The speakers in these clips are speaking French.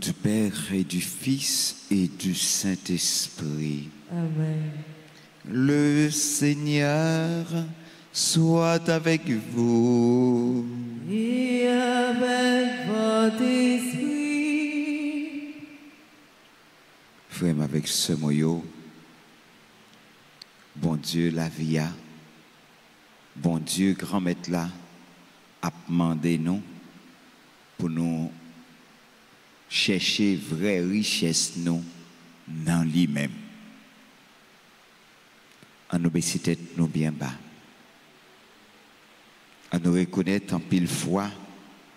du Père et du Fils et du Saint-Esprit. Amen. Le Seigneur soit avec vous. Et avec votre esprit. Frère, avec ce moyo, bon Dieu la via, bon Dieu grand maître là, a demandé nous pour nous chercher vraie richesse nous dans lui-même. En nous baisser tête nous bien bas. En nous reconnaître en pile fois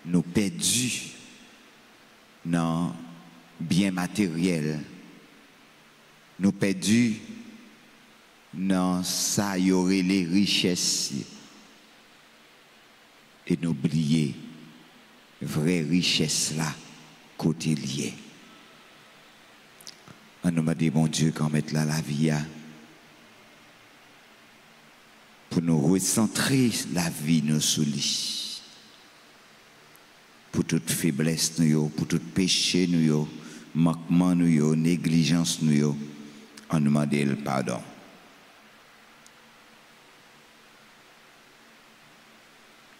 nous perdus dans bien matériel. Nous perdus dans ça y aurait les richesses et n'oublier vraie richesse là côté lié. On nous m'a dit bon Dieu quand mettre là la vie pour nous recentrer la vie nous sous lui. Pour toute faiblesse nous pour tout péché nous manquement nous négligence nous on nous demande le pardon.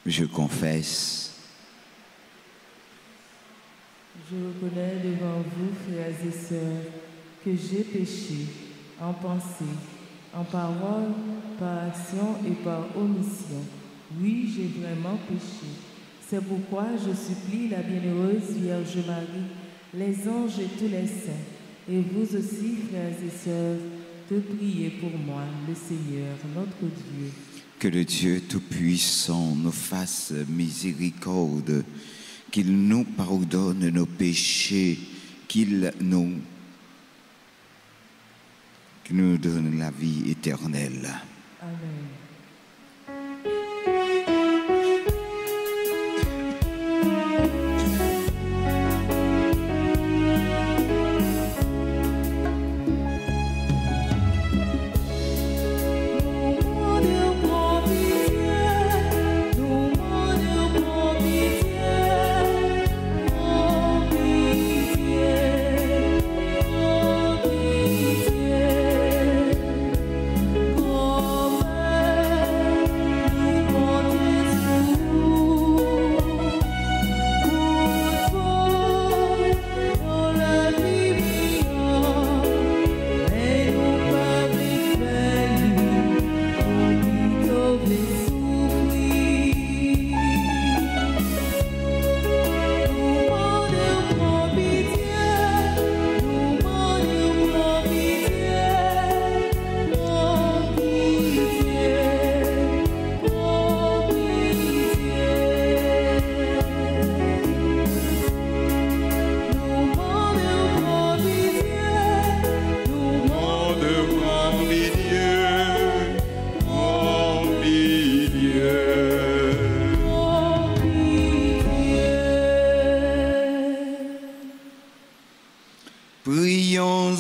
Je confesse. Je reconnais devant vous, frères et sœurs, que j'ai péché en pensée, en parole, par action et par omission. Oui, j'ai vraiment péché. C'est pourquoi je supplie la bienheureuse Vierge Marie, les anges et tous les saints, et vous aussi, frères et sœurs, de prier pour moi, le Seigneur, notre Dieu. Que le Dieu Tout-Puissant nous fasse miséricorde, qu'il nous pardonne nos péchés, qu'il nous donne la vie éternelle. Amen.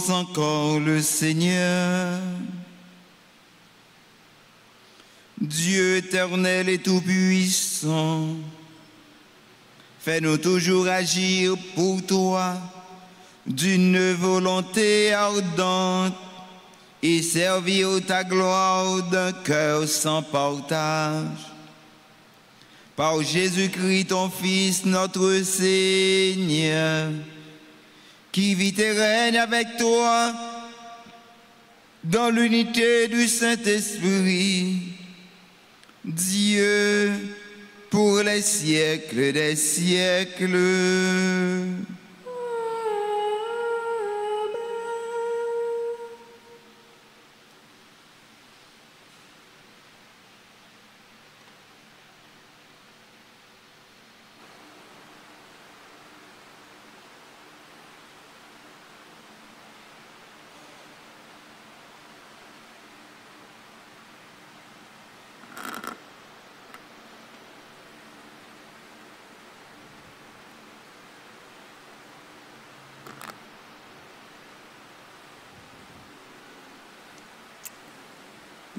Encore le Seigneur. Dieu éternel et tout-puissant, fais-nous toujours agir pour toi d'une volonté ardente et servir ta gloire d'un cœur sans partage. Par Jésus-Christ, ton Fils, notre Seigneur, qui vit et règne avec toi dans l'unité du Saint-Esprit, Dieu pour les siècles des siècles.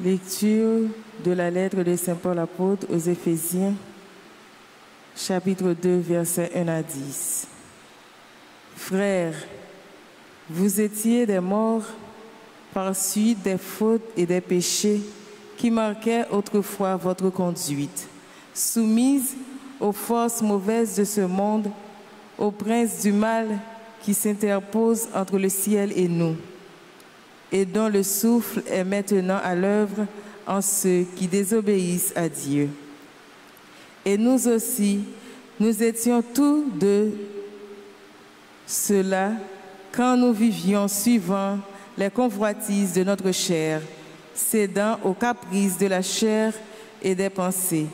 Lecture de la lettre de Saint Paul apôtre aux Éphésiens, chapitre 2, versets 1 à 10. Frères, vous étiez des morts par suite des fautes et des péchés qui marquaient autrefois votre conduite, soumise aux forces mauvaises de ce monde, au prince du mal qui s'interpose entre le ciel et nous, et dont le souffle est maintenant à l'œuvre en ceux qui désobéissent à Dieu. Et nous aussi, nous étions tous de cela quand nous vivions suivant les convoitises de notre chair, cédant aux caprices de la chair et des pensées.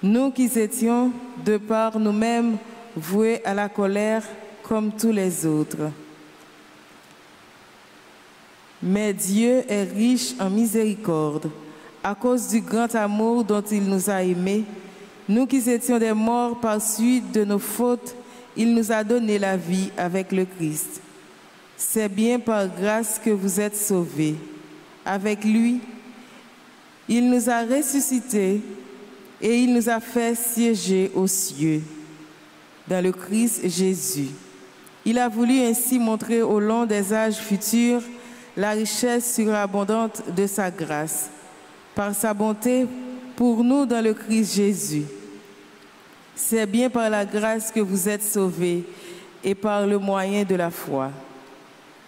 Nous qui étions, de par nous-mêmes, voués à la colère comme tous les autres. Mais Dieu est riche en miséricorde, à cause du grand amour dont il nous a aimés. Nous qui étions des morts par suite de nos fautes, il nous a donné la vie avec le Christ. C'est bien par grâce que vous êtes sauvés. Avec lui, il nous a ressuscités et il nous a fait siéger aux cieux, dans le Christ Jésus. Il a voulu ainsi montrer au long des âges futurs la richesse surabondante de sa grâce, par sa bonté pour nous dans le Christ Jésus. C'est bien par la grâce que vous êtes sauvés et par le moyen de la foi.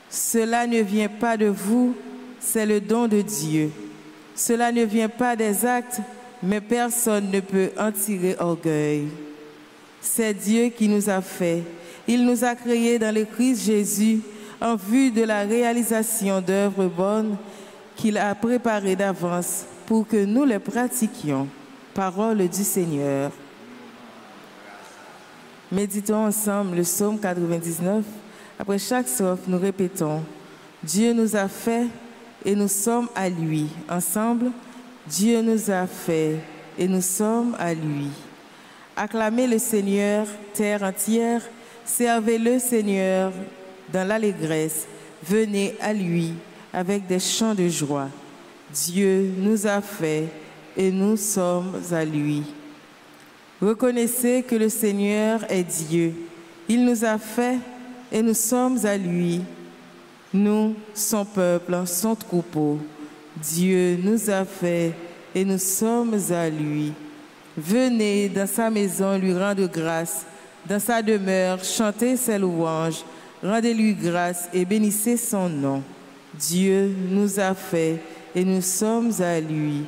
Cela ne vient pas de vous, c'est le don de Dieu. Cela ne vient pas des actes, mais personne ne peut en tirer orgueil. C'est Dieu qui nous a fait. Il nous a créés dans le Christ Jésus en vue de la réalisation d'œuvres bonnes qu'il a préparées d'avance pour que nous les pratiquions. Parole du Seigneur. Méditons ensemble le psaume 99. Après chaque strophe, nous répétons « Dieu nous a fait et nous sommes à lui ». Ensemble, « Dieu nous a fait et nous sommes à lui ». Acclamez le Seigneur, terre entière, servez le Seigneur dans l'allégresse, venez à lui avec des chants de joie. Dieu nous a fait et nous sommes à lui. Reconnaissez que le Seigneur est Dieu. Il nous a fait et nous sommes à lui. Nous, son peuple, son troupeau. Dieu nous a fait et nous sommes à lui. Venez dans sa maison lui rendre grâce, dans sa demeure chantez ses louanges, rendez-lui grâce et bénissez son nom. Dieu nous a fait et nous sommes à lui.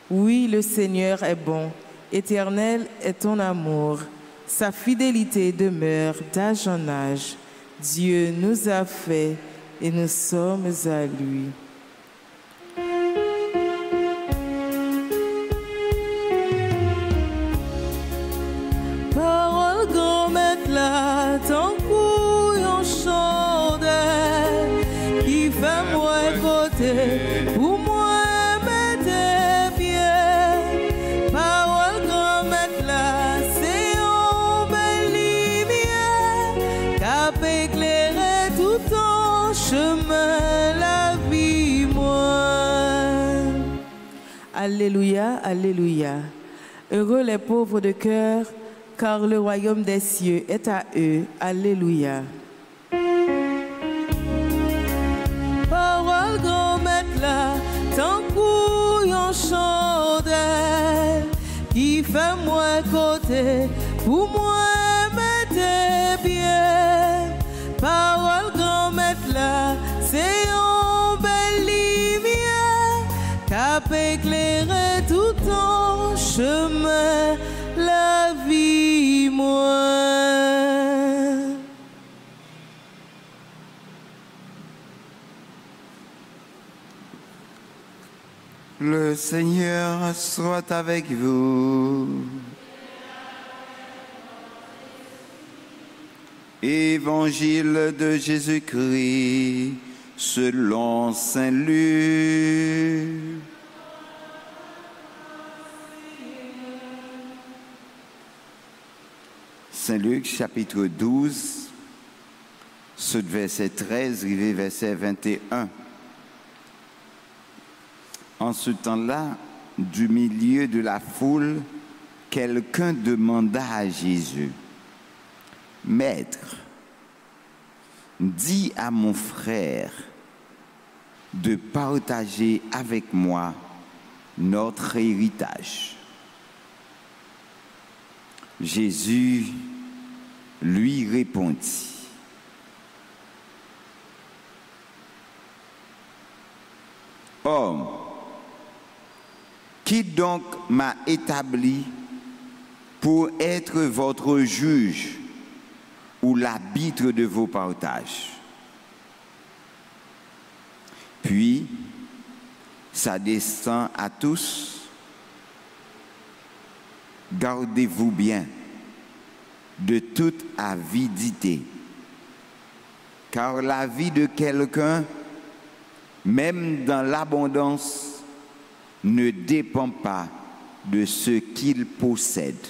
Oui, le Seigneur est bon, éternel est ton amour, sa fidélité demeure d'âge en âge. Dieu nous a fait et nous sommes à lui. Parole grand maître là, ton couillon chandelle, qui fait moi côté, pour moi mettre bien. Parole grand maître là, c'est un bel lumière, cap éclairer tout ton chemin, la vie moi. Alléluia, alléluia. Heureux les pauvres de cœur, car le royaume des cieux est à eux. Alléluia. Parole grand maître là, tant couillon chandelle, qui fait moi côté, pour moi mettre bien. Parole grand maître là, c'est un bel lumière, cap éclairer tout ton chemin, la vie moi. Le Seigneur soit avec vous. Évangile de Jésus-Christ selon saint Luc. Saint Luc, chapitre 12, ce verset 13, arrivé verset 21. En ce temps-là, du milieu de la foule, quelqu'un demanda à Jésus, « Maître, dis à mon frère de partager avec moi notre héritage. » Jésus lui répondit: « Homme, qui donc m'a établi pour être votre juge ou l'arbitre de vos partages? » Puis, s'adressant à tous: « Gardez-vous bien de toute avidité, car la vie de quelqu'un, même dans l'abondance, ne dépend pas de ce qu'il possède. »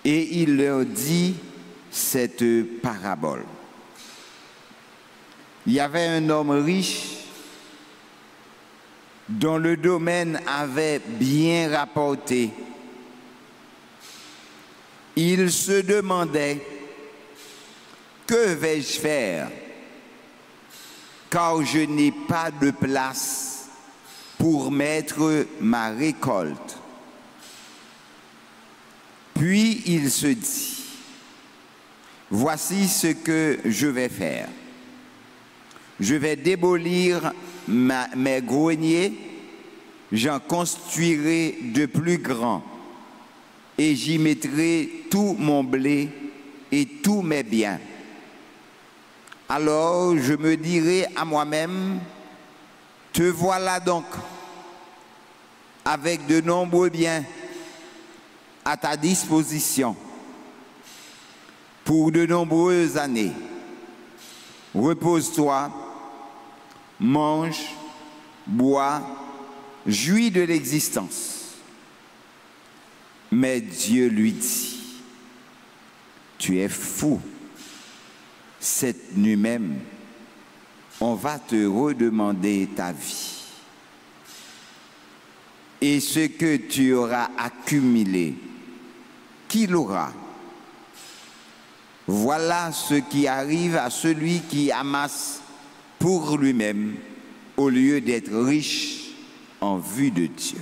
Et il leur dit cette parabole. Il y avait un homme riche dont le domaine avait bien rapporté. Il se demandait: que vais-je faire, car je n'ai pas de place pour mettre ma récolte. Puis il se dit: voici ce que je vais faire. Je vais démolir mes greniers, j'en construirai de plus grands, et j'y mettrai tout mon blé et tous mes biens. Alors je me dirai à moi-même: te voilà donc, avec de nombreux biens à ta disposition pour de nombreuses années. Repose-toi, mange, bois, jouis de l'existence. » Mais Dieu lui dit: tu es fou. Cette nuit même, on va te redemander ta vie. Et ce que tu auras accumulé, qui l'aura? Voilà ce qui arrive à celui qui amasse pour lui-même au lieu d'être riche en vue de Dieu.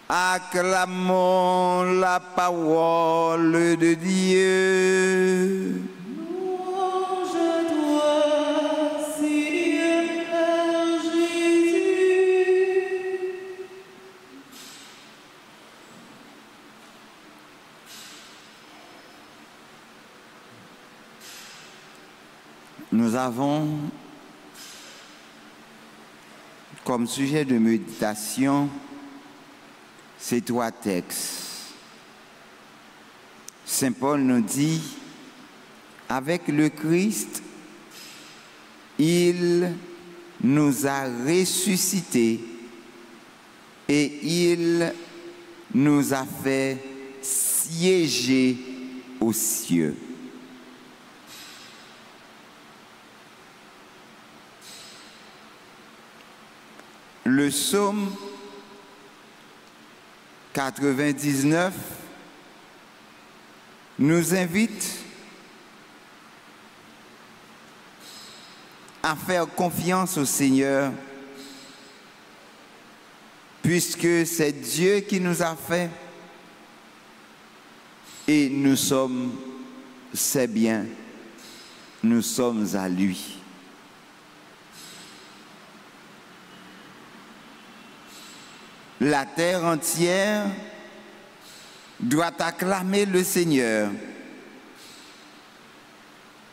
Acclamons la parole de Dieu. Louange à toi, Seigneur Jésus. Nous avons comme sujet de méditation ces trois textes. Saint Paul nous dit: avec le Christ, il nous a ressuscités et il nous a fait siéger aux cieux. Le psaume 99 nous invite à faire confiance au Seigneur, puisque c'est Dieu qui nous a fait et nous sommes ses biens, nous sommes à lui. La terre entière doit acclamer le Seigneur.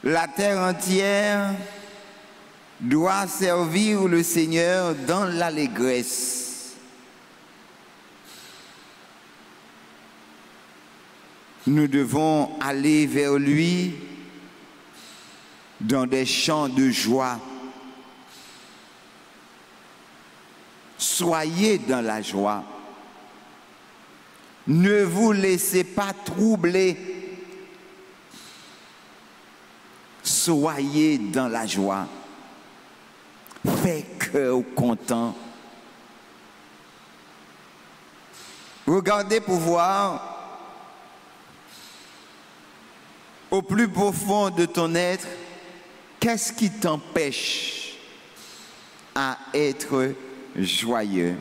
La terre entière doit servir le Seigneur dans l'allégresse. Nous devons aller vers lui dans des chants de joie. Soyez dans la joie. Ne vous laissez pas troubler. Soyez dans la joie. Faites cœur content. Regardez pour voir au plus profond de ton être, qu'est-ce qui t'empêche à être joyeux?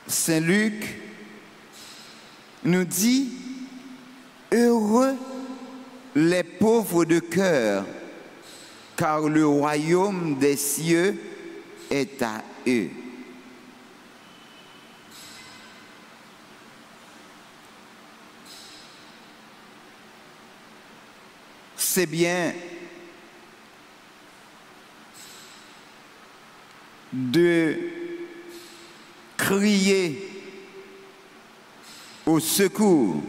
Saint Luc nous dit, heureux les pauvres de cœur, car le royaume des cieux est à eux. C'est bien de crier au secours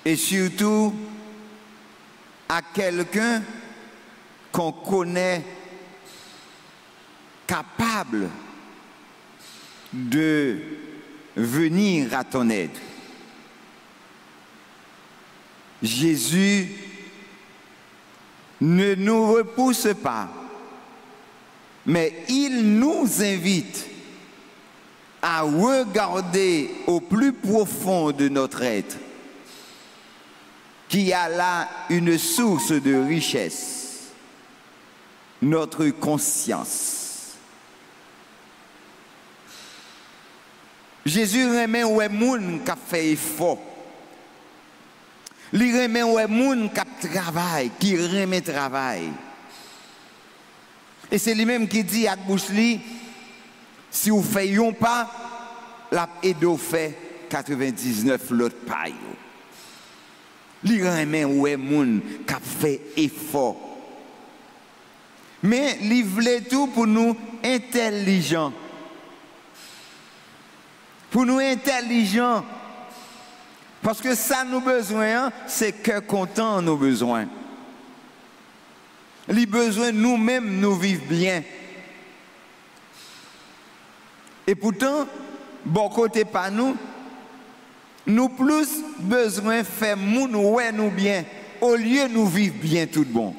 et surtout à quelqu'un qu'on connaît capable de venir à ton aide. Jésus ne nous repousse pas, mais il nous invite à regarder au plus profond de notre être, qui a là une source de richesse, notre conscience. Jésus remet ouais moun qui a fait effort. Il remet ouais moun qui travaille, qui remet travail. Et c'est lui-même qui dit à bouche li, si vous faites un pas, la aide fait 99 l'autre pas. Il remet ouais moun qui a fait effort. Mais il voulait tout pour nous intelligents. Pour nous intelligents. Parce que ça nous besoin, c'est cœur content nos besoins. Les besoins nous-mêmes nous vivent bien. Et pourtant, bon côté pas nous, nous plus besoin faire moun ouais nous bien, au lieu nous vivre bien tout bon.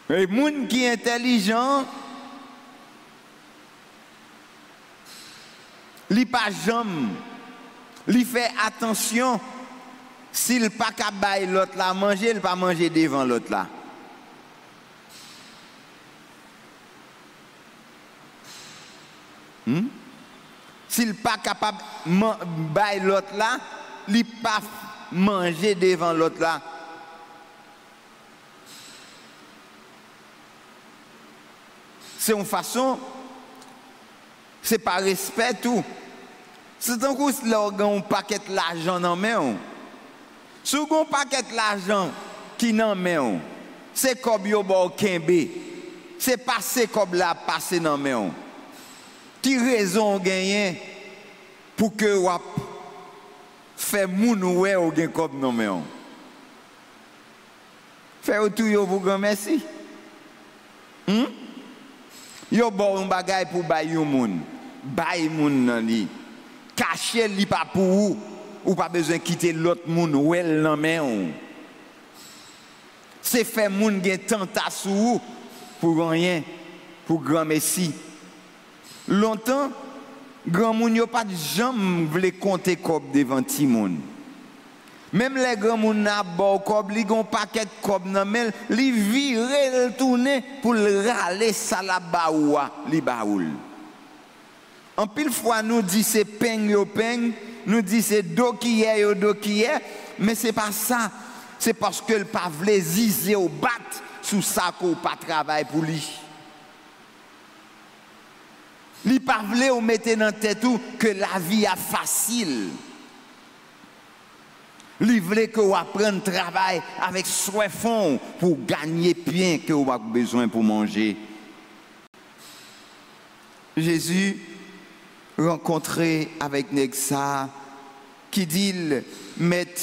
Et moun qui est intelligent, li pas jamais, li fait attention, s'il pas capable l'autre là manger, il pas manger devant l'autre là. S'il pas capable bailler l'autre là, il pas manger devant l'autre là. C'est une façon, c'est pas respect tout. C'est un coup un paquet l'argent dans main. Si vous avez un paquet l'argent qui dans main, c'est comme yo bo kembe. C'est passer comme la passer dans main. Qui raison gagner pour que vous fait moun ouais ou gen comme non mais on fait tout yo vous grand merci yo bon un bagay pour bay yon moun nan li cacher li pas pour ou pas besoin quitter l'autre moun ouais nan mais on c'est fait moun gen tentation pour rien pour grand merci. Longtemps, grand moun yo pas jamais voulu compter cob devant ti moun. Même les grand moun n'a bon cob, li gon paquet cob nan men, li vire le tourner pour le râler ça la baoua, li baoul. En pile fois nous dit c'est peigne yo peigne, nous dit c'est do qui est yo do qui est, mais c'est pas ça. C'est parce que le pas vle zize ou bat sous ça qu'on pas travail pour lui. Li pa vle ou mette dans tête ou que la vie est facile. Li vle que ou apprendre travail avec soin fond pour gagner bien que ou a besoin pour manger. Jésus rencontré avec Nexa qui dit mettre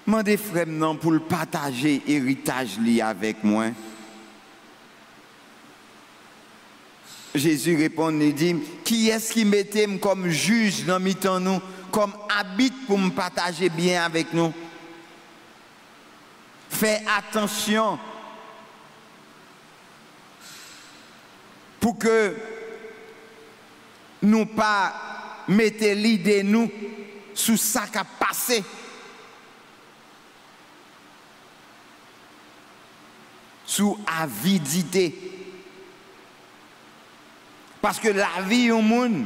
mandez frère non pour le partager héritage li avec moi. Jésus répond, il dit, qui est-ce qui mettait comme juge dans mi-temps nous, comme habite pour me partager bien avec nous? Fais attention. pour que nous pas mettre l'idée nous sous ça qui a passé. Sous avidité. Parce que la vie au monde,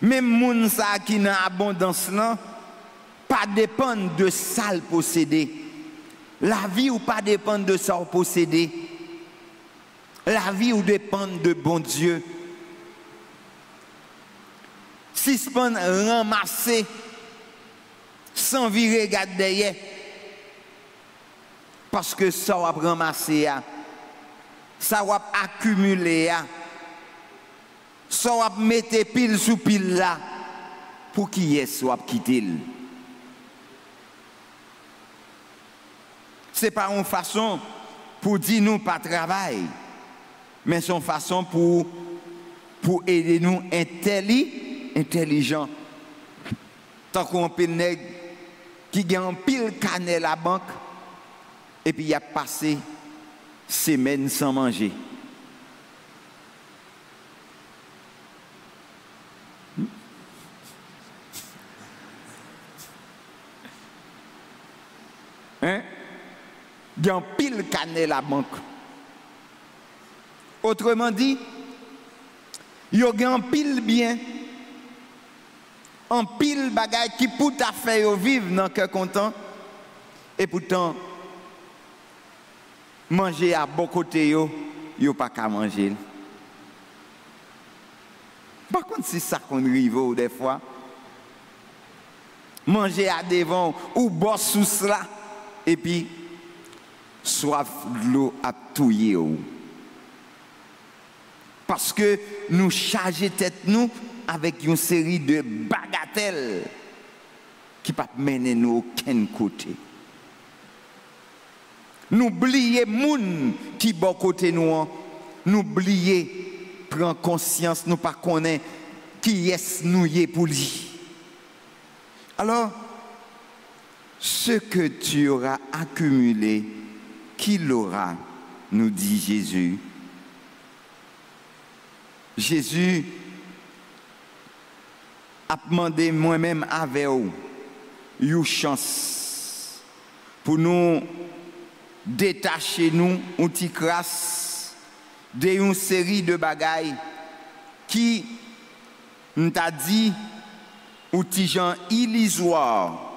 même monde ça qui n'a abondance là, pas dépendre de ça le posséder. La vie ou pas dépendre de ça le posséder. La vie ou dépend de bon Dieu. Si ce pas ramasser sans virer regarder derrière. Parce que ça va ramasser, ça va accumuler, ça va mettre pile sous pile là, pour qui est soit quitter. Ce n'est pas une façon pour dire nous pas travail, mais c'est une façon pour aider nous intelligents. Tant qu'on pile nègre qui gagne pile cannelle à la banque, et puis il a passé semaine sans manger. Hein? Il y a un pile cannelle à la banque. Autrement dit, il y a un pile bien, un pile bagaille qui pour ta faire vivre dans le cœur content, et pourtant, manger à bon côté, yo pas qu'à manger. Par contre, c'est ça qu'on arrive des fois. Manger à devant ou boire sous cela, et puis, soif de l'eau à touiller. Parce que nous chargeons tête nous avec une série de bagatelles qui ne peuvent mener nous aucun côté. Nous oublions moun qui bon côté nous, nous oublions prendre conscience, nous pas connaître qui est nous y pour lui. Alors, ce que tu auras accumulé, qui l'aura, nous dit Jésus. Jésus a demandé moi-même avec vous une chance pour nous détacher nous une petite crasse d'une série de bagailles qui nous t'a dit ou petit gens illusoires,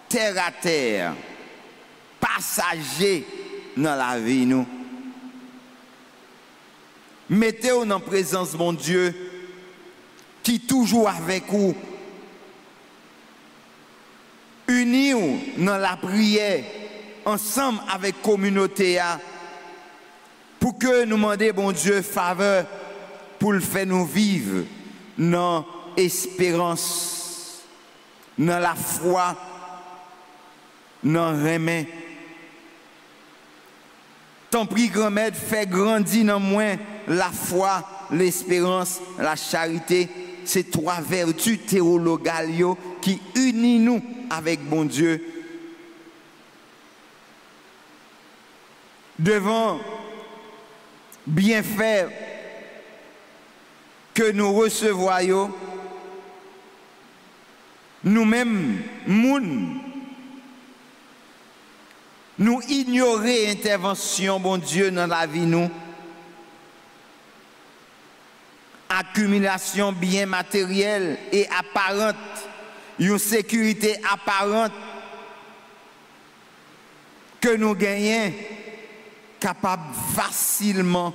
terre à terre, passagers dans la vie nous. Mettez-vous dans la présence de mon Dieu qui toujours avec vous. Unis-vous dans la prière ensemble avec la communauté pour que nous demandions bon Dieu faveur pour le faire nous vivre dans l'espérance, dans la foi, dans le remède. Ton prix grand-mère fait grandir dans moi la foi, l'espérance, la charité. Ces trois vertus théologales qui unissent nous avec bon Dieu. Devant bien faire que nous recevons, nous-mêmes, nous ignorer l'intervention, bon Dieu, dans la vie, nous. Accumulation bien matérielle et apparente, une sécurité apparente que nous gagnons, capable facilement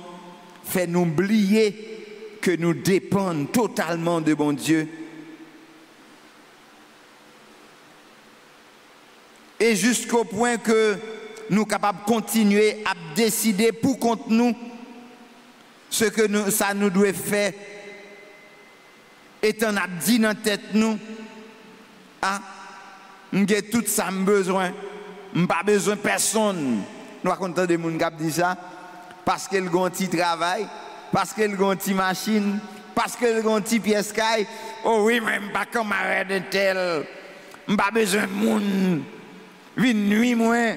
faire nous oublier que nous dépendons totalement de bon Dieu. Et jusqu'au point que nous sommes capables de continuer à décider pour contre nous ce que ça nous doit faire. Et on a dit dans la tête nous, ah, j'ai tout ça besoin, j'ai pas besoin de personne. Nous avons content de gens qui disent ça, parce qu'ils ont un petit travail, parce qu'ils ont une petite machine, parce qu'ils ont une petite pièce caille. Oh oui, mais je ne pas camarade de tel, je n'ai pas besoin de monde. Une nuit, moi,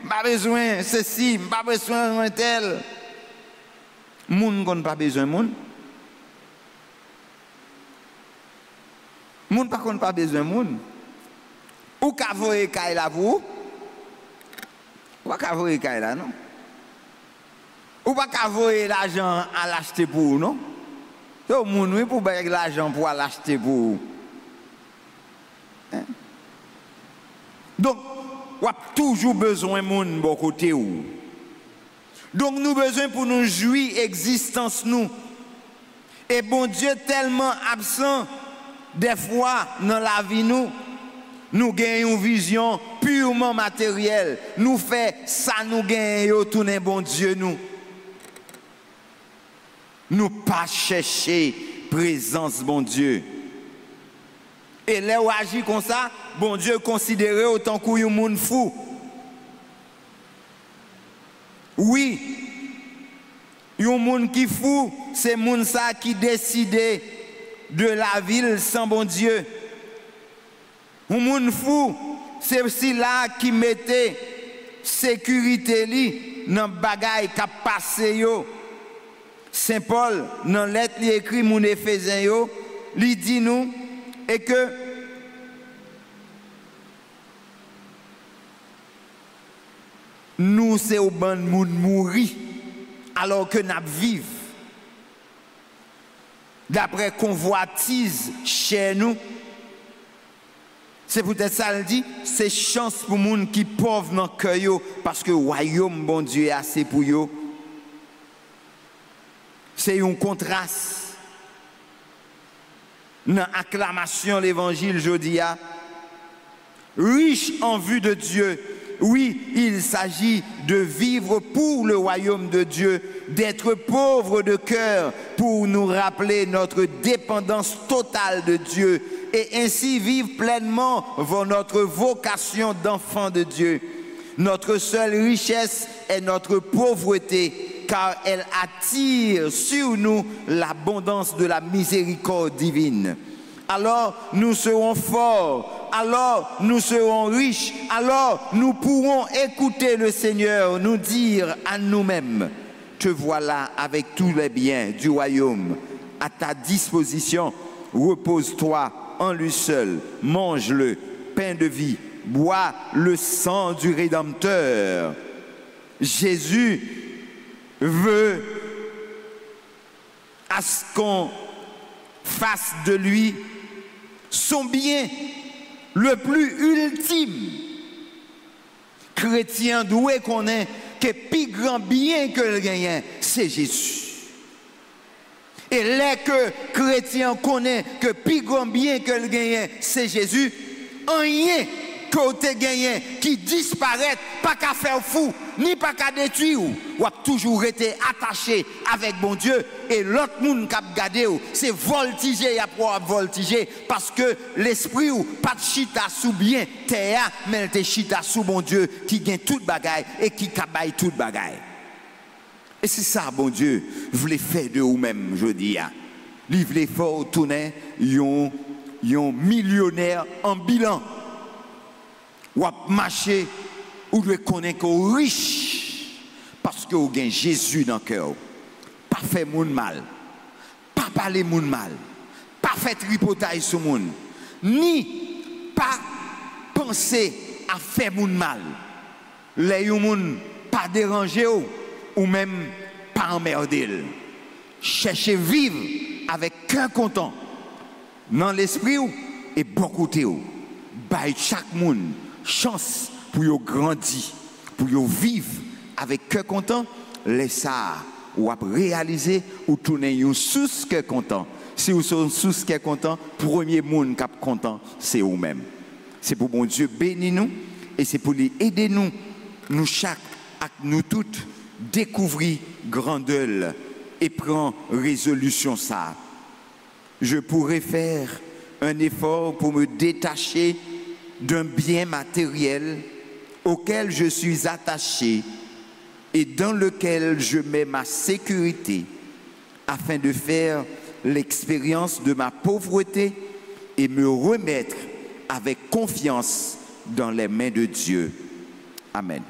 pas besoin de ceci, pas besoin de tel. Moun qu'on pas besoin moun. Moun par contre pas besoin moun. Ou ka voye kay la pour. Ou pas ka voye kay la non. Ou pas ka voye l'argent à l'acheter pour non. Tout moun oui pour bailler l'argent pour l'acheter pour. Hein? Donc ou a toujours besoin moun bon côté ou. Donc nous besoin pour nous jouir existence nous. Et bon Dieu tellement absent des fois dans la vie nous gagnons une vision purement matérielle. Nous fait ça nous gagnons tourner bon Dieu nous. Nous pas chercher présence bon Dieu. Et là où agit comme ça, bon Dieu considéré autant qu'il y a un monde fou. Oui, il y a un monde qui fou, c'est monde ça qui décide de la ville sans bon Dieu. Un monde fou, c'est aussi là qui mettait sécurité li dans bagaille qui passé yo. Saint Paul dans lettre li écrit moun Éphésiens yo, li dit nous et que nous c'est au ban moun mourir alors que n'a vivre. D'après convoitise chez nous. C'est peut-être ça le dit, c'est chance pour moun qui pauvre dans cœur parce que royaume bon Dieu est assez pour yo. C'est un contraste. Dans acclamation l'évangile jodi a riche en vue de Dieu. Oui, il s'agit de vivre pour le royaume de Dieu, d'être pauvre de cœur pour nous rappeler notre dépendance totale de Dieu et ainsi vivre pleinement notre vocation d'enfant de Dieu. Notre seule richesse est notre pauvreté, car elle attire sur nous l'abondance de la miséricorde divine. Alors nous serons forts, alors nous serons riches, alors nous pourrons écouter le Seigneur nous dire à nous-mêmes: te voilà avec tous les biens du royaume à ta disposition, repose-toi en lui seul, mange-le, pain de vie, bois le sang du Rédempteur. Jésus veut à ce qu'on fasse de lui son bien le plus ultime. Chrétien doué qu'on est que plus grand bien que le gagnant, c'est Jésus. Et les que chrétien connaît que plus grand bien que le gagnant, c'est Jésus, rien côté gagné qui disparaît, pas qu'à faire fou, ni pas qu'à détruire, ou a toujours été attaché avec bon Dieu, et l'autre monde qui a gardé, c'est voltiger, pour voltiger, parce que l'esprit ou pas de chita sous bien terre, mais il chita sous bon Dieu qui gagne toute bagaille et qui cabaye toute bagaille. Et c'est ça, bon Dieu, voulait faire de vous-même, je dis. Il voulait faire tourner un millionnaire en bilan. Ou à marcher, ou de connaître qu'on riche, parce que vous avez Jésus dans le cœur. Pas faire moun mal, pas parler moun mal, pas faire tripotaille sur moun, ni pas penser à faire moun mal. Les moun pas déranger ou même pas emmerder. Cherchez vivre avec cœur content dans l'esprit et beaucoup de bail chaque monde chance pour yo grandir, pour yo vivre avec cœur content, les ça ou à réaliser ou tourner un sous cœur content. Si vous êtes sous cœur content, premier monde qui est content, c'est vous-même. C'est pour bon Dieu bénir nous et c'est pour lui aider nous chaque, nous toutes découvrir grandeur et prendre résolution ça. Je pourrais faire un effort pour me détacher d'un bien matériel auquel je suis attaché et dans lequel je mets ma sécurité afin de faire l'expérience de ma pauvreté et me remettre avec confiance dans les mains de Dieu. Amen.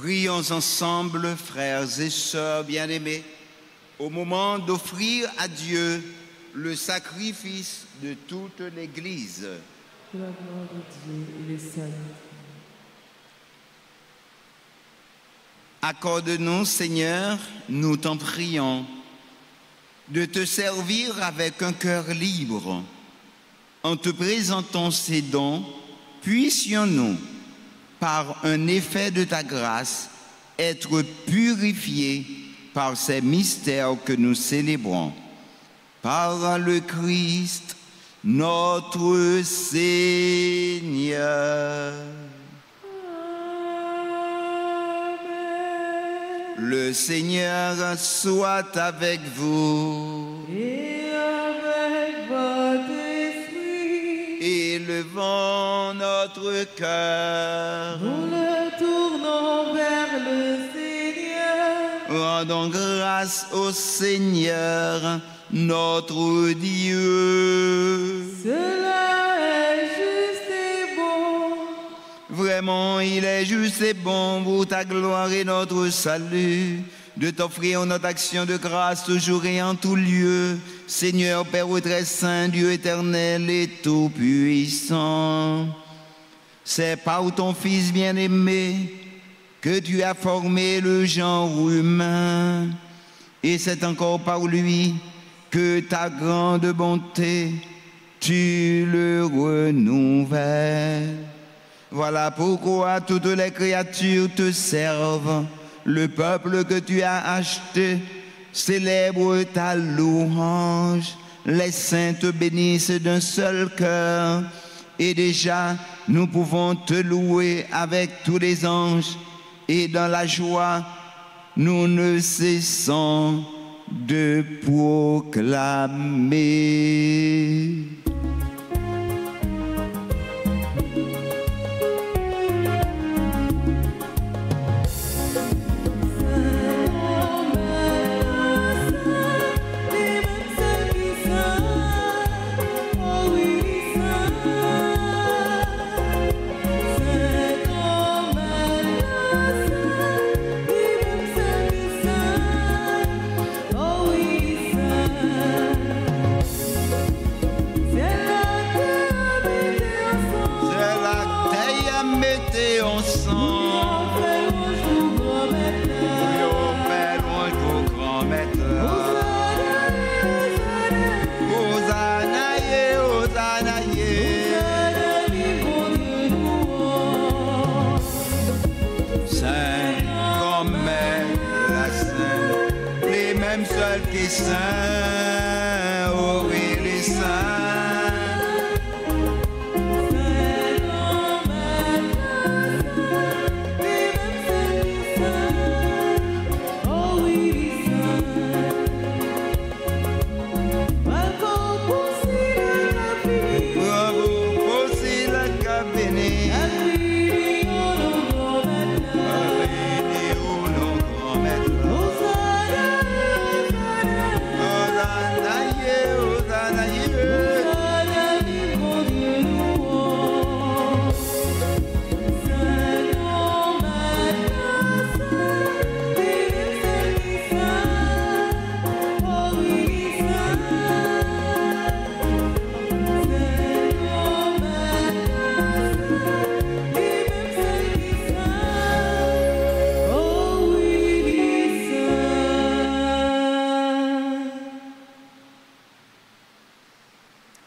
Prions ensemble, frères et sœurs bien-aimés, au moment d'offrir à Dieu le sacrifice de toute l'Église. Que la gloire de Dieu et le salut. Accorde-nous, Seigneur, nous t'en prions, de te servir avec un cœur libre. En te présentant ces dons, puissions-nous, par un effet de ta grâce, être purifiés par ces mystères que nous célébrons. Par le Christ, notre Seigneur. Le Seigneur soit avec vous. Et avec votre esprit. Élevons notre cœur. Nous le tournons vers le Seigneur. Rendons grâce au Seigneur, notre Dieu. Cela est juste et bon. Vraiment, il est juste et bon pour ta gloire et notre salut, de t'offrir notre action de grâce toujours et en tout lieu, Seigneur Père très saint, Dieu éternel et tout-puissant. C'est par ton Fils bien-aimé que tu as formé le genre humain, et c'est encore par lui que ta grande bonté, tu le renouvelles. Voilà pourquoi toutes les créatures te servent. Le peuple que tu as acheté célèbre ta louange. Les saints te bénissent d'un seul cœur. Et déjà, nous pouvons te louer avec tous les anges. Et dans la joie, nous ne cessons de proclamer. Saint, oh oui, les saints. Oh oui, bravo pour si la cabine.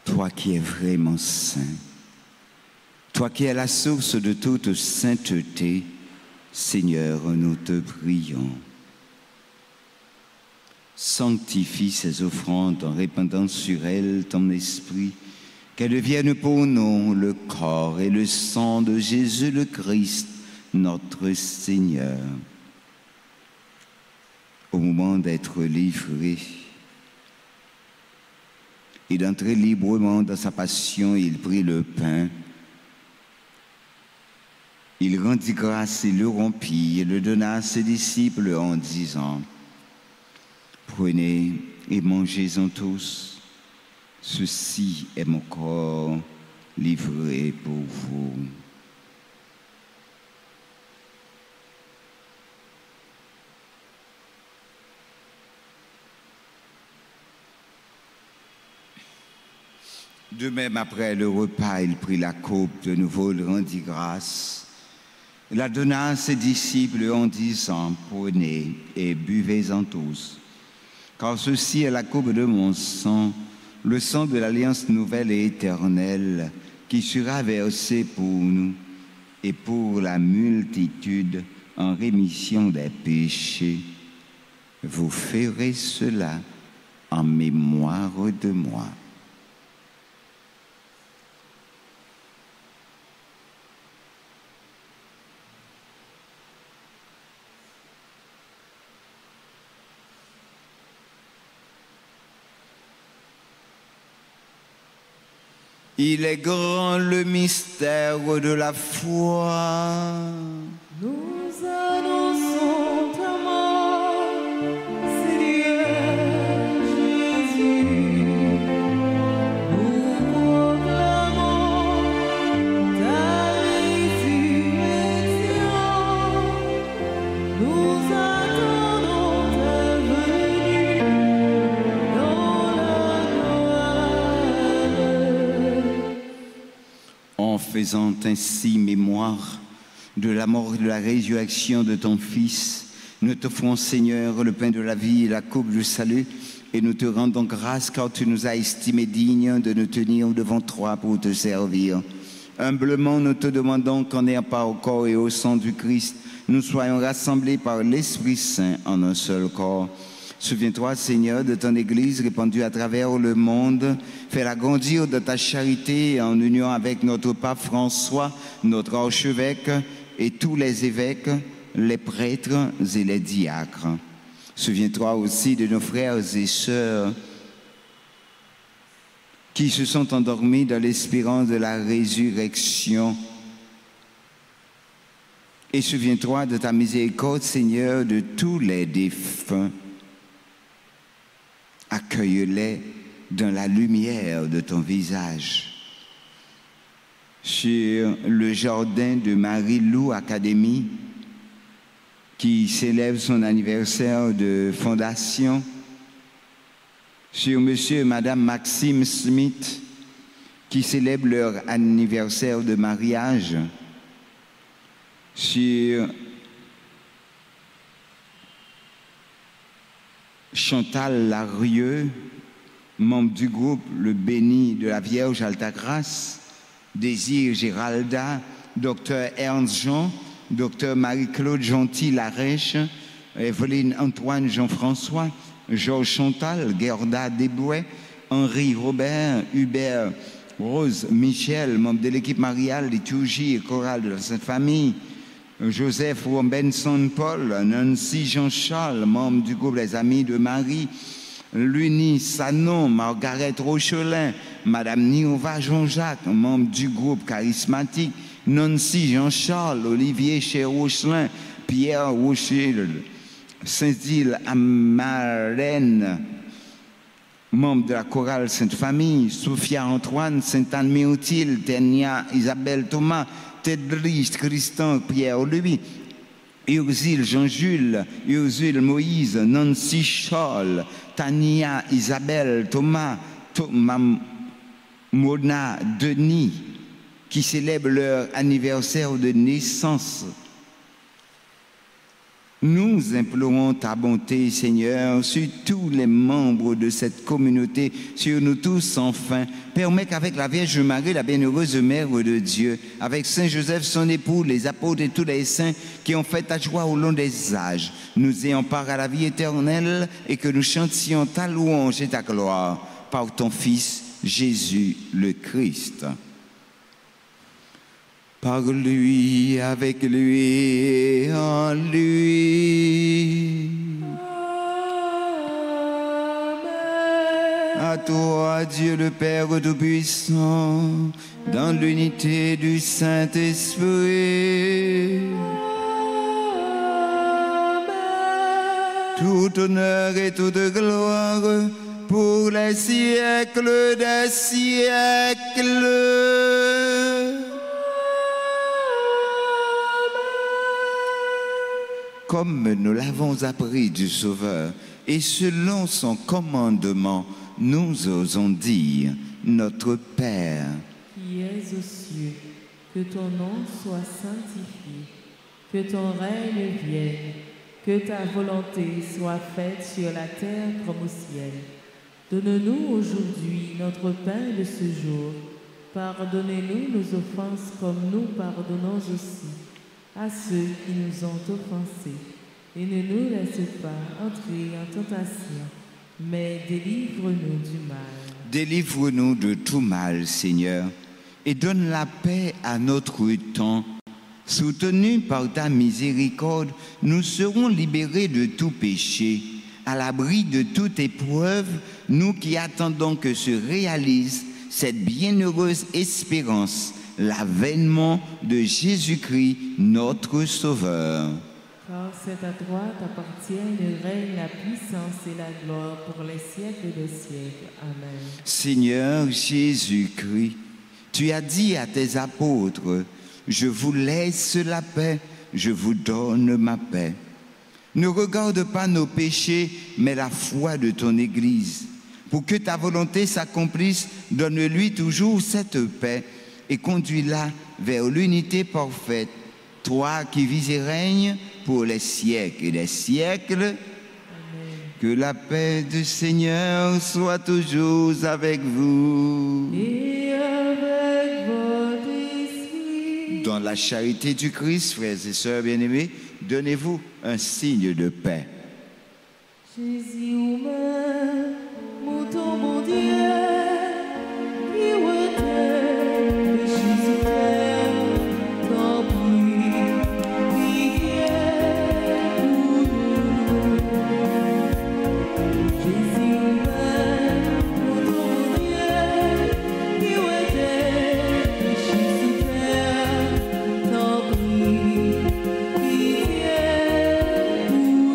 Toi qui es vraiment saint, toi qui es la source de toute sainteté, Seigneur, nous te prions. Sanctifie ces offrandes en répandant sur elles ton esprit, qu'elles deviennent pour nous le corps et le sang de Jésus le Christ, notre Seigneur. Au moment d'être livré et d'entrer librement dans sa passion, il prit le pain. Il rendit grâce et le rompit et le donna à ses disciples en disant: prenez et mangez-en tous. Ceci est mon corps livré pour vous. De même, après le repas, il prit la coupe, de nouveau il rendit grâce, la donna à ses disciples en disant, prenez et buvez-en tous, car ceci est la coupe de mon sang, le sang de l'alliance nouvelle et éternelle, qui sera versé pour nous et pour la multitude en rémission des péchés. Vous ferez cela en mémoire de moi. Il est grand le mystère de la foi. Nous annonçons ta mort, Seigneur Jésus. Nous proclamons ta résurrection. Nous attendons ta venue dans la gloire. En faisant ainsi mémoire de la mort et de la résurrection de ton Fils, nous t'offrons, Seigneur, le pain de la vie et la coupe du salut, et nous te rendons grâce car tu nous as estimés dignes de nous tenir devant toi pour te servir. Humblement, nous te demandons qu'en ayant part au corps et au sang du Christ, nous soyons rassemblés par l'Esprit Saint en un seul corps. Souviens-toi, Seigneur, de ton Église répandue à travers le monde. Fais-la grandir de ta charité en union avec notre pape François, notre archevêque et tous les évêques, les prêtres et les diacres. Souviens-toi aussi de nos frères et sœurs qui se sont endormis dans l'espérance de la résurrection. Et souviens-toi de ta miséricorde, Seigneur, de tous les défunts. Accueille-les dans la lumière de ton visage. Sur le jardin de Marie-Lou Académie, qui célèbre son anniversaire de fondation, sur monsieur et madame Maxime Smith, qui célèbrent leur anniversaire de mariage, sur Chantal Larieux, membre du groupe Le Béni de la Vierge Altagrace, Désir Géralda, docteur Ernst Jean, docteur Marie-Claude Gentil-Larèche, Evelyne Antoine Jean-François, Georges Chantal, Gerda Desbouet, Henri Robert, Hubert Rose Michel, membre de l'équipe mariale, liturgie et chorale de la Sainte Famille, Joseph Robinson Paul, Nancy Jean-Charles, membre du groupe Les Amis de Marie, Luni Sanon, Margaret Rochelin, Madame Niova Jean-Jacques, membre du groupe charismatique, Nancy Jean-Charles, Olivier Cher-Rochelin, Pierre Rochel, Saint-Île Amarène, membre de la chorale Sainte-Famille, Sophia Antoine, Sainte-Anne-Myrtille, Tenia Isabelle Thomas, Tedris Christian Pierre-Louis, Ursule Jean-Jules, Ursule Moïse, Nancy Charles, Tania Isabelle Thomas, Mona Denis, qui célèbrent leur anniversaire de naissance. Nous implorons ta bonté, Seigneur, sur tous les membres de cette communauté, sur nous tous enfin. Permets qu'avec la Vierge Marie, la bienheureuse Mère de Dieu, avec Saint Joseph, son époux, les apôtres et tous les saints qui ont fait ta joie au long des âges, nous ayons part à la vie éternelle et que nous chantions ta louange et ta gloire par ton Fils, Jésus le Christ. Par lui, avec lui et en lui. Amen. À toi, Dieu le Père Tout-Puissant, dans l'unité du Saint-Esprit. Tout honneur et toute gloire pour les siècles des siècles. Comme nous l'avons appris du Sauveur, et selon son commandement, nous osons dire, notre Père, qui es aux cieux, que ton nom soit sanctifié, que ton règne vienne, que ta volonté soit faite sur la terre comme au ciel. Donne-nous aujourd'hui notre pain de ce jour. Pardonnez-nous nos offenses comme nous pardonnons aussi à ceux qui nous ont offensés. Et ne nous laisse pas entrer en tentation, mais délivre-nous du mal. délivre-nous de tout mal, Seigneur, et donne la paix à notre temps. Soutenus par ta miséricorde, nous serons libérés de tout péché, à l'abri de toute épreuve, nous qui attendons que se réalise cette bienheureuse espérance, l'avènement de Jésus-Christ, notre Sauveur. Car c'est à toi qu'appartient le règne, la puissance et la gloire pour les siècles des siècles. Amen. Seigneur Jésus-Christ, tu as dit à tes apôtres, « Je vous laisse la paix, je vous donne ma paix. » Ne regarde pas nos péchés, mais la foi de ton Église. Pour que ta volonté s'accomplisse, donne-lui toujours cette paix et conduis-la vers l'unité parfaite. Toi qui vis et règnes pour les siècles et les siècles, Amen. que la paix du Seigneur soit toujours avec vous. Et avec votre esprit. Dans la charité du Christ, frères et sœurs bien-aimés, donnez-vous un signe de paix. Jésus humain, mouton mon Dieu, qui était péché sur terre, tant pis, priez pour nous. Jésus humain, mouton mon Dieu, qui était péché sur terre, tant pis, priez pour nous.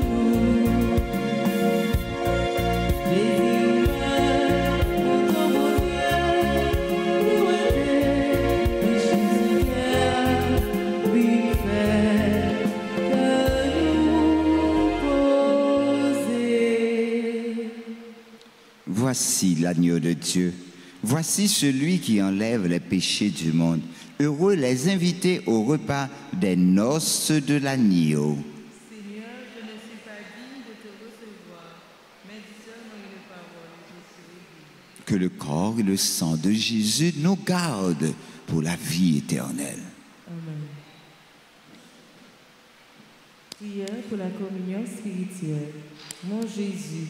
Voici l'agneau de Dieu. Voici celui qui enlève les péchés du monde. Heureux les invités au repas des noces de l'agneau. Seigneur, je ne suis pas digne de te recevoir, mais dis seulement une parole et je serai guéri. Que le corps et le sang de Jésus nous gardent pour la vie éternelle. Amen. Prière pour la communion spirituelle. Mon Jésus,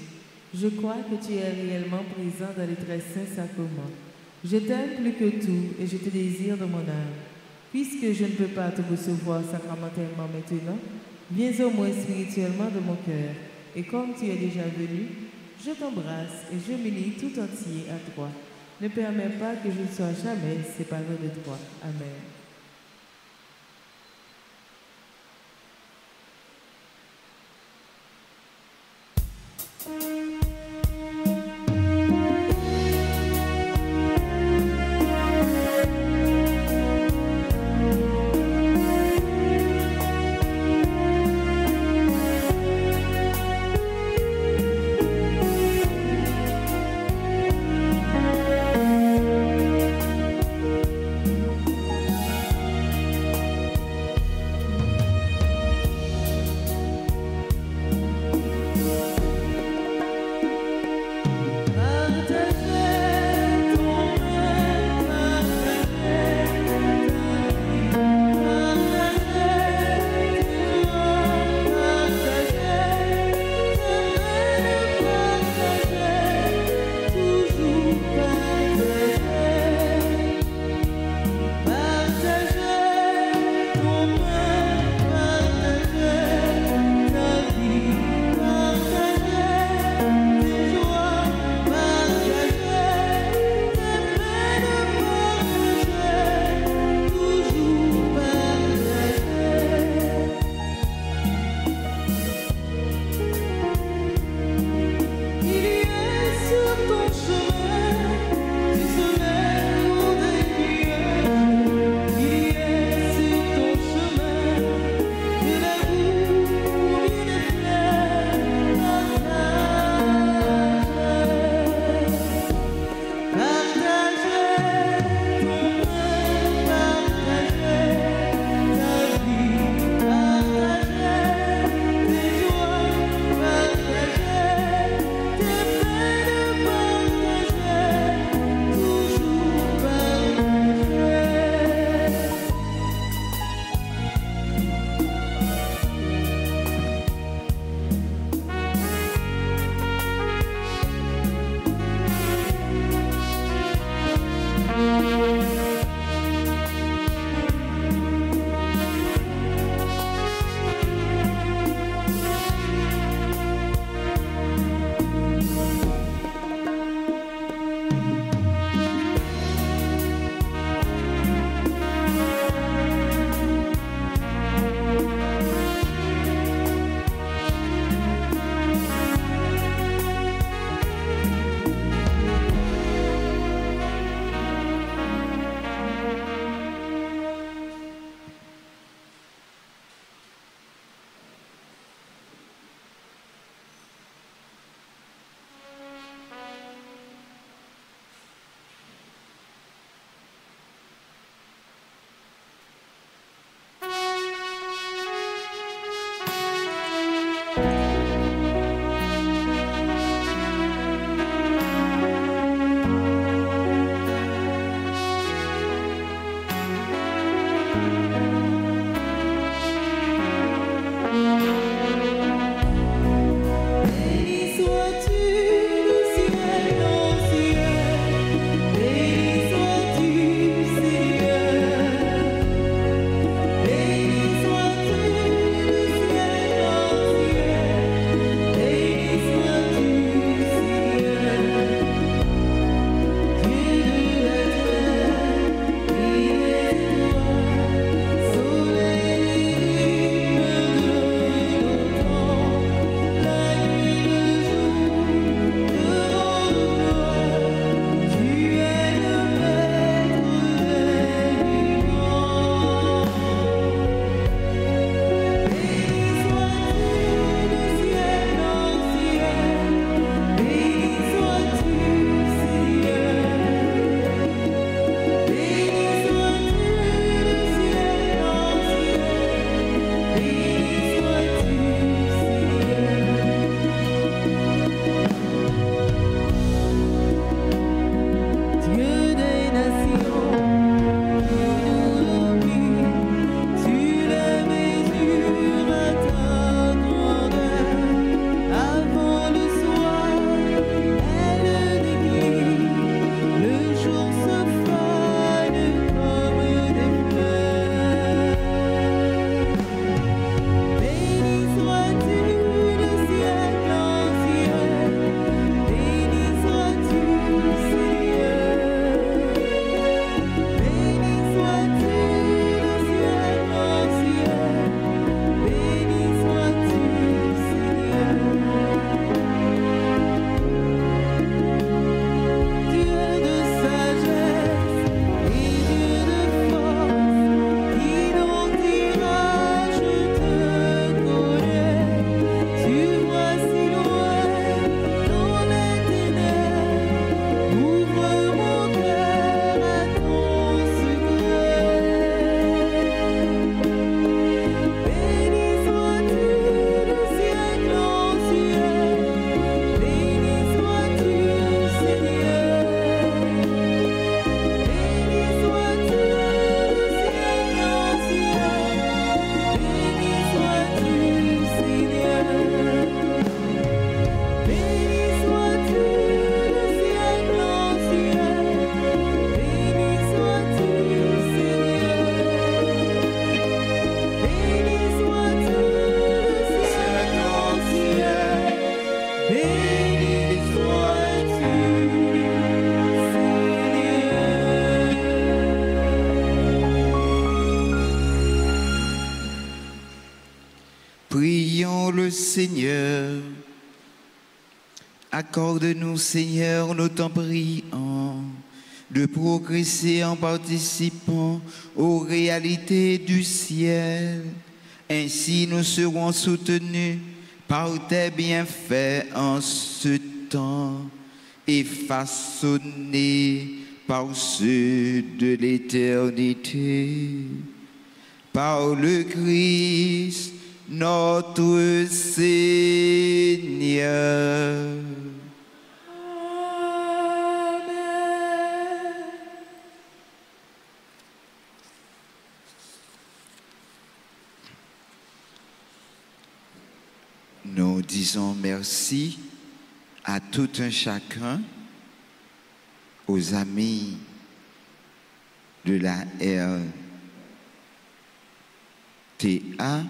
je crois que tu es réellement présent dans les très saints sacrements. Je t'aime plus que tout et je te désire de mon âme. Puisque je ne peux pas te recevoir sacramentellement maintenant, viens au moins spirituellement de mon cœur. Et comme tu es déjà venu, je t'embrasse et je m'unis tout entier à toi. Ne permets pas que je ne sois jamais séparé de toi. Amen. notre Seigneur. Accorde-nous, Seigneur, nous t'en prions, de progresser en participant aux réalités du ciel. Ainsi, nous serons soutenus par tes bienfaits en ce temps et façonnés par ceux de l'éternité. Par le Christ, notre Seigneur. Nous disons merci à tout un chacun, aux amis de la RTA,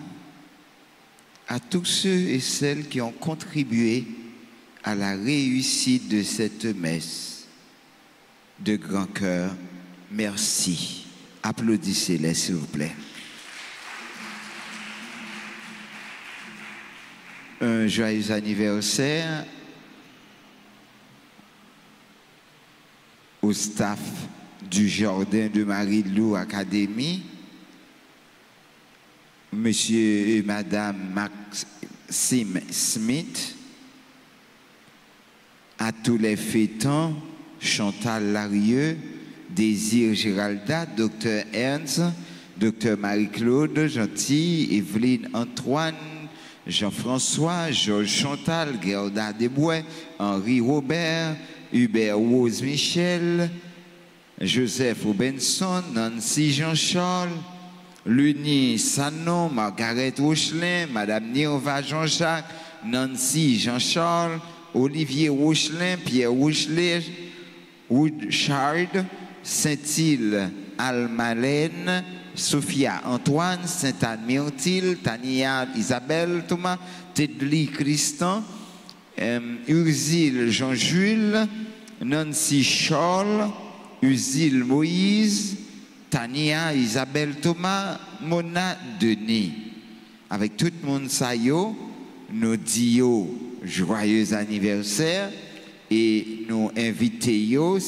à tous ceux et celles qui ont contribué à la réussite de cette messe. De grand cœur, merci. Applaudissez-les, s'il vous plaît. Un joyeux anniversaire au staff du Jardin de Marie-Lou Académie, Monsieur et Madame Maxime Smith, à tous les fêtants, Chantal Larieux, Désir Géralda, Dr Ernst, Dr Marie-Claude Gentil, Evelyne Antoine, Jean-François, Georges Chantal, Gerda Desbois, Henri Robert, Hubert Rose Michel, Joseph Robinson, Nancy Jean-Charles, Luni Sanon, Margaret Rochelin, Madame Nirva Jean-Jacques, Nancy Jean-Charles, Olivier Rochelin, Pierre Rochelet, Woodchard, Saint-Île Almalène, Sophia Antoine, Sainte-Anne Myrtille, Tania Isabelle Thomas, Tedli Christian, Ursile Jean-Jules, Nancy Charles, Ursile Moïse, Tania Isabelle Thomas, Mona Denis. Avec tout le monde ça yo, nous disons joyeux anniversaire et nous invitons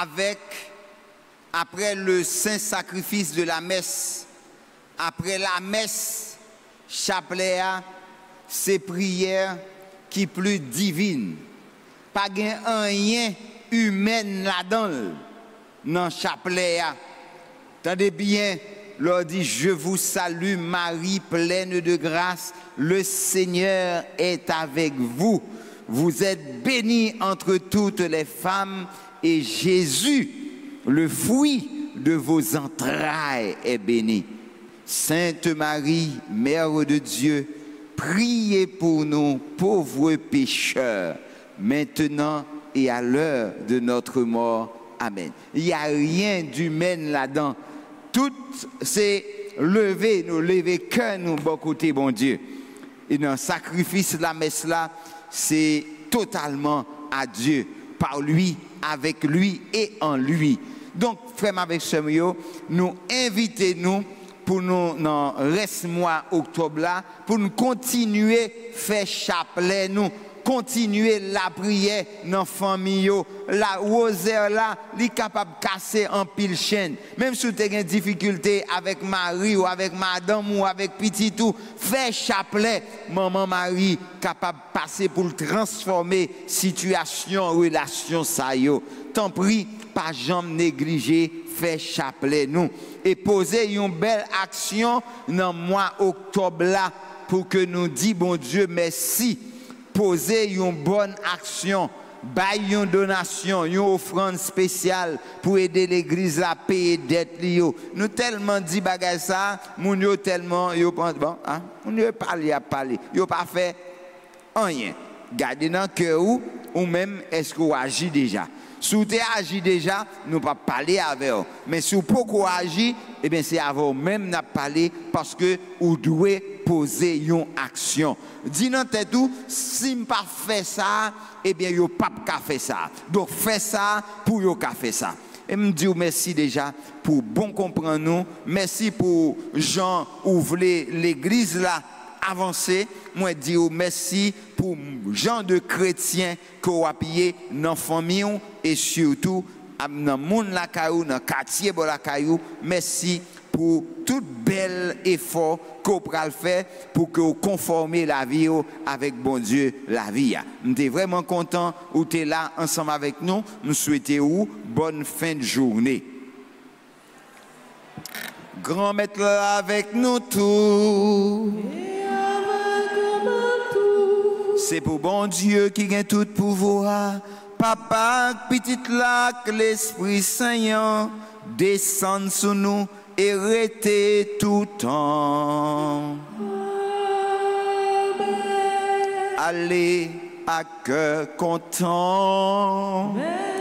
avec, après le saint sacrifice de la messe, après la messe, chapelet, c'est prière qui plus divine. Pas rien humain là-dedans, dans chapelet. Tendez bien, leur dit, je vous salue Marie, pleine de grâce, le Seigneur est avec vous. Vous êtes bénie entre toutes les femmes et Jésus, le fruit de vos entrailles, est béni. Sainte Marie, Mère de Dieu, priez pour nous pauvres pécheurs, maintenant et à l'heure de notre mort. Amen. Il n'y a rien d'humain là-dedans. Tout c'est lever, nous lever cœur, nous bon côté, bon Dieu. Et dans le sacrifice de la messe là, c'est totalement à Dieu, par lui, avec lui et en lui. Donc, frère avec Samuel, nous invitons pour nous, dans le reste mois octobre là, pour nous continuer à faire chapelet, nous continuer la prière dans la famille, la rosaire là, est capable de casser en pile chaîne. Même si tu as des difficultés avec Marie ou avec madame ou avec petit tout, fais chapelet, maman Marie, capable de passer pour transformer situation, relation ça yo. T'en prie, pas jamais négliger, fais chapelet nous. Et poser une belle action dans le mois octobre là, pour que nous disions, bon Dieu, merci. Poser une bonne action, bailler une donation, une offrande spéciale pour aider l'église à payer dette. Nous tellement dit bagay ça, moun yo tellement yo pense bon, hein, moun yo parler à parler, yo pas fait rien. Gardez dans cœur ou même est-ce que vous agissez déjà. Si vous agissez déjà, nous pas parler avec vous. Mais si vous pouvez agir, eh bien c'est à vous même n'a parler parce que vous devez poser une action. Dis dans tête tout, si je ne pas fait ça, eh bien vous pas faire ça. Donc faites ça pour vous faire ça. Et me dis merci déjà pour bon comprendre nous. Merci pour Jean ouvrir l'église là avancer. Moi dis merci pour gens de chrétiens que vous appuyez dans la famille et surtout dans le monde la caillou, dans le quartier de la caillou. Merci pour tout bel effort que vous pouvez faire pour que vous conformez la vie avec bon Dieu, la vie. Nous sommes vraiment contents où tu es là ensemble avec nous. Nous souhaitons bonne fin de journée. Grand maître avec nous tous. C'est pour bon Dieu qui gagne tout pouvoir. Papa, petite lac, l'Esprit Saint, descend sur nous et rester tout temps. Allez à cœur content. Amen.